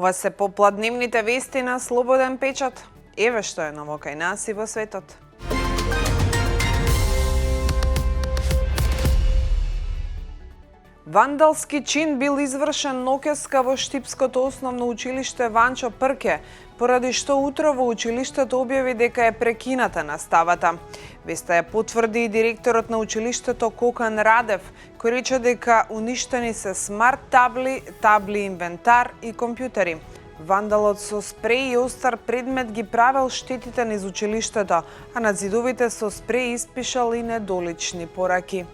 Ова се попладневните вести на Слободен печат. Еве што е ново кај нас и во светот. Вандалски чин бил извршен ноќеска во Штипското основно училиште Ванчо Прке, поради што утрово училиштето објави дека е прекината наставата. Веста ја потврди и директорот на училиштето Кокан Радев, кој рече дека уништени се смарт табли, инвентар и компјутери. Вандалот со спреј и остар предмет ги правел штетите низ училиштето, а на зидовите со спреј испишал и недолични пораки.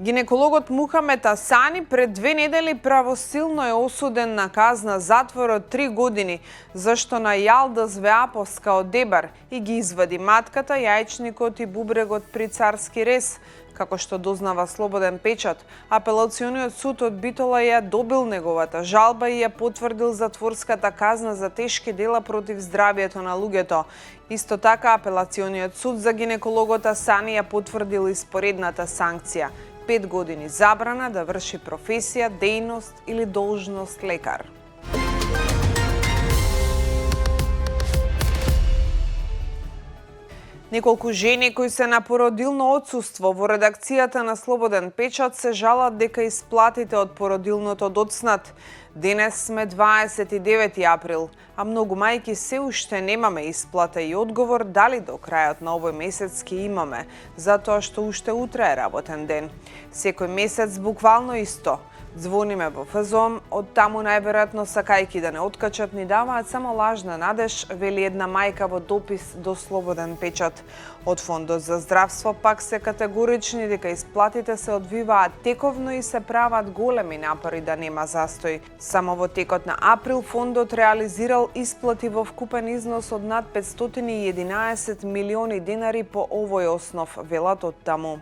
Гинекологот Мухамед Асани пред 2 недели правосилно е осуден на казна затвор од 3 години, зашто на Јалда Звеаповска од Дебар и ги извади матката, јајчникот и бубрегот при Царски рез. Како што дознава Слободен печат, апелациониот суд од Битола ја добил неговата жалба и ја потврдил затворската казна за тешки дела против здравието на луѓето. Исто така, апелациониот суд за гинекологот Асани ја потврдил и споредната санкција – 5 години забрана да врши професија, дејност или должност лекар. Неколку жени кои се на породилно отсуство во редакцијата на Слободен печат се жалат дека исплатите од породилното доцнат. Денес сме 29 април, а многу мајки се уште немаме исплата и одговор дали до крајот на овој месец ќе имаме, затоа што уште утре е работен ден. Секој месец буквално исто. Звониме во ФЗОМ, од таму најверојатно сакајки да не откачат ни даваат само лажна надеж, вели една мајка во допис до Слободен печат. Од Фондот за здравство пак се категорични дека исплатите се одвиваат тековно и се прават големи напори да нема застој. Само во текот на април фондот реализирал исплати во вкупен износ од над 511 милиони динари по овој основ, велат од таму.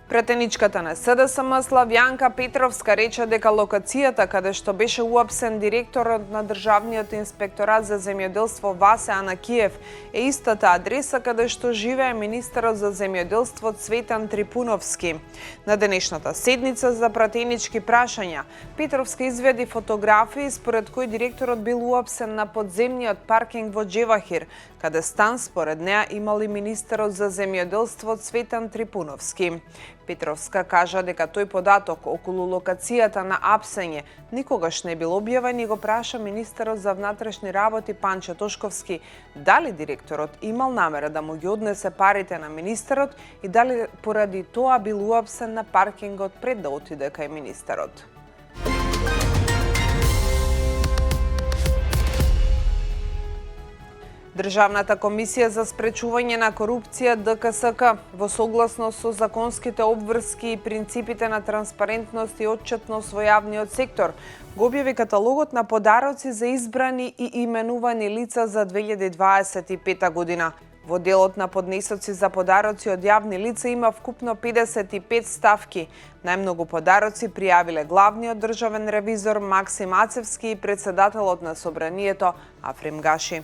Претеничката на СДСМ Славјанка Петровска рече дека локацијата каде што беше уапсен директорот на Државниот инспекторат за земјоделство Васе Анакиев е истата адреса каде што живее министерот за земјоделство Цветан Трипуновски. На денешната седница за пратенички прашања Петровска изведи фотографии според кои директорот бил уапсен на подземниот паркинг во Джевахир, каде стан според неа имал и министерот за земјоделство Цветан Трипуновски. Петровска кажа дека тој податок околу локацијата на апсење никогаш не бил објавен и го праша министерот за внатрешни работи Панчо Тошковски дали директорот имал намера да му ги однесе парите на министерот и дали поради тоа бил уапсен на паркингот пред да отиде кај министерот. Државната комисија за спречување на корупција ДКСК во согласност со законските обврски и принципите на транспарентност и отчетност во јавниот сектор го објави каталогот на подароци за избрани и именувани лица за 2025 година. Во делот на поднесоци за подароци од јавни лица има вкупно 55 ставки. Најмногу подароци пријавиле главниот државен ревизор Максим Ацевски и председателот на Собранието Африм Гаши.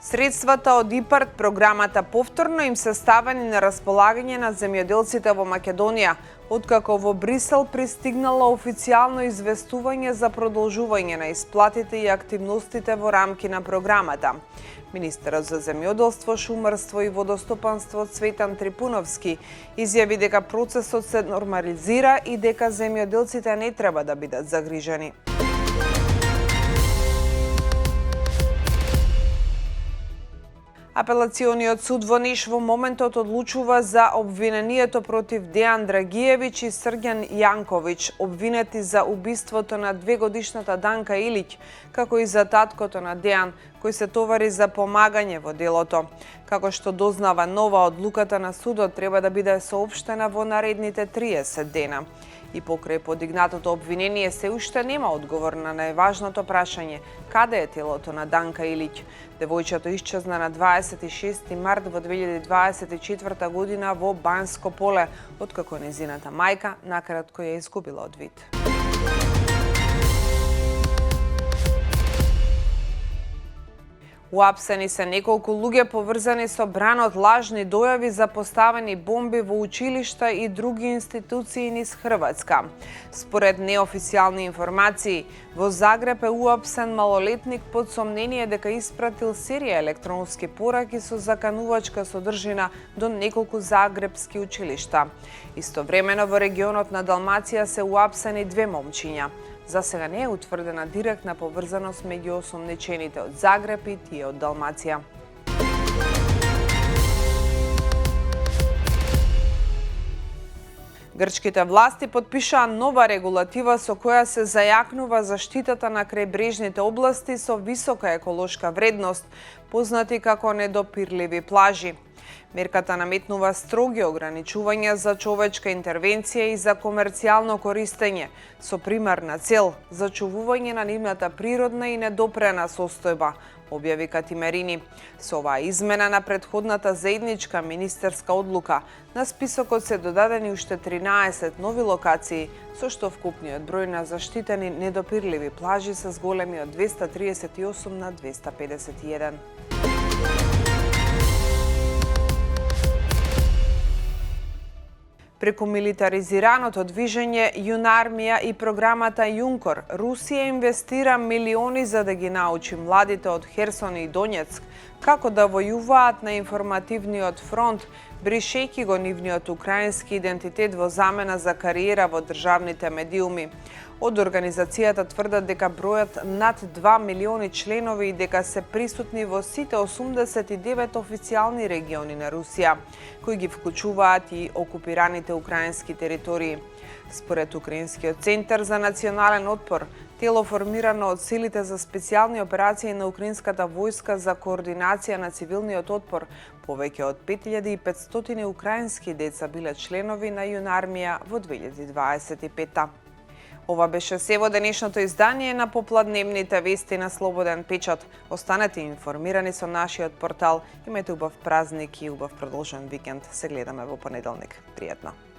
Средствата од ИПАРД програмата повторно им се ставени на располагање на земјоделците во Македонија, откако во Брисел пристигнало официјално известување за продолжување на исплатите и активностите во рамки на програмата. Министерот за земјоделство, шумарство и водостопанство Цветан Трипуновски изјави дека процесот се нормализира и дека земјоделците не треба да бидат загрижени. Апелациониот суд во Ниш во моментот одлучува за обвинението против Дејан Драгиевич и Срѓан Јанковиќ, обвинети за убиството на 2-годишната Данка Илиќ, како и за таткото на Дејан, кој се товари за помагање во делото. Како што дознава нова одлуката на судот треба да биде соопштена во наредните 30 дена. И покрај подигнатото обвинение се уште нема одговор на најважното прашање каде е телото на Данка Илиќ. Девојчето исчезна на 26 март во 2024 година во Банско поле, откако незината мајка накратко ја изгубила од вид. Уапсени се неколку луѓе поврзани со бранот лажни дојави за поставени бомби во училишта и други институции низ Хрватска. Според неофицијални информации, во Загреб е уапсен малолетник под сомнение дека испратил серија електронски пораки со заканувачка содржина до неколку загребски училишта. Истовремено во регионот на Далмација се уапсени 2 момчиња. За сега не е утврдена директна поврзаност меѓу осомничените од Загреб и тие од Далмација. Грчките власти потпишаа нова регулатива со која се зајакнува заштитата на крајбрежните области со висока еколошка вредност, познати како недопирливи плажи. Мерката наметнува строги ограничувања за човечка интервенција и за комерцијално користење, со примарна цел зачувување на нивната природна и недопрена состојба, објави Катимерини. Со оваа измена на претходната заедничка министерска одлука, на списокот се додадени уште 13 нови локации, со што вкупниот број на заштитени недопирливи плажи се зголеми од 238 на 251. Преку милитаризираното движење Юнармија и програмата Јункер, Русија инвестира милиони за да ги научи младите од Херсон и Донецк како да војуваат на информативниот фронт, бришејќи го нивниот украински идентитет во замена за кариера во државните медиуми. Од организацијата тврдат дека бројат над 2 милиони членови и дека се присутни во сите 89 официјални региони на Русија, кои ги вклучуваат и окупираните украински територии. Според Украинскиот центар за национален отпор, тело формирано од силите за специјални операции на украинската војска за координација на цивилниот отпор, повеќе од 5500 украински деца биле членови на Юнармија во 2025. Ова беше се во денешното издание на попладневните вести на Слободен печат. Останете информирани со нашиот портал. Имајте убав празник и убав продолжен викенд. Се гледаме во понеделник. Пријатно.